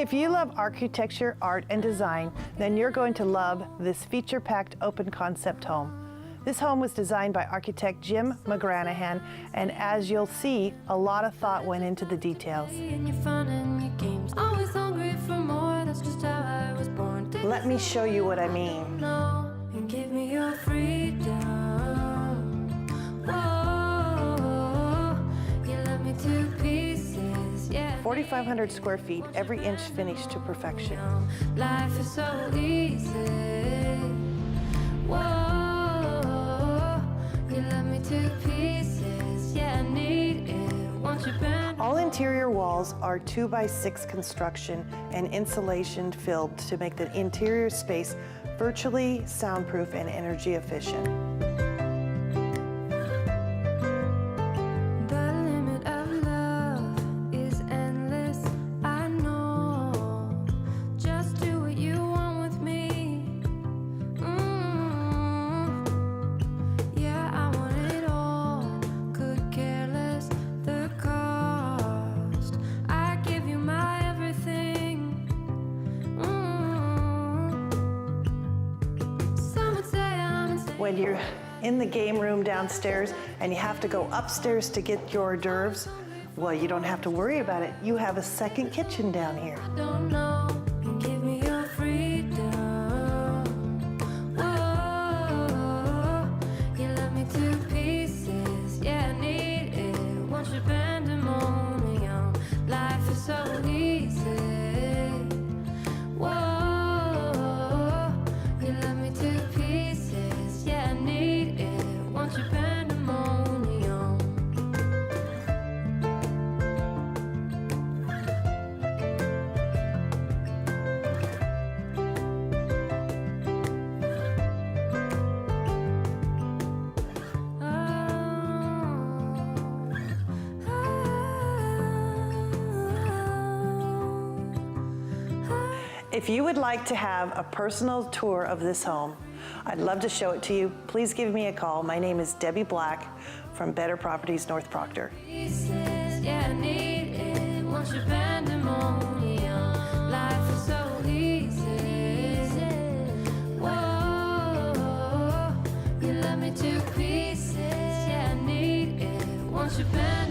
If you love architecture, art, and design, then you're going to love this feature-packed open concept home. This home was designed by architect Jim McGrananhan, and as you'll see, a lot of thought went into the details. Let me show you what I mean. 4,500 square feet, every inch finished to perfection. Life is so easy. Whoa, you love me to pieces. Yeah, I need it. Won't you bend? All interior walls are 2x6 construction and insulation filled to make the interior space virtually soundproof and energy efficient. When you're in the game room downstairs and you have to go upstairs to get your hors d'oeuvres, well, you don't have to worry about it. You have a second kitchen down here. I don't know, give me your freedom. Whoa, you love me to pieces. Yeah, I need it. Won't you pandemonium? Life is so easy. Whoa, you love me to pieces. Yeah, I need it. Won't you pandemonium? If you would like to have a personal tour of this home, I'd love to show it to you. Please give me a call. My name is Debbie Black from Better Properties, North Proctor. Yeah, I need it. Won't you pandemonium? Life is so easy. Whoa, you love me to pieces. Yeah, I need it. Won't you pandemonium?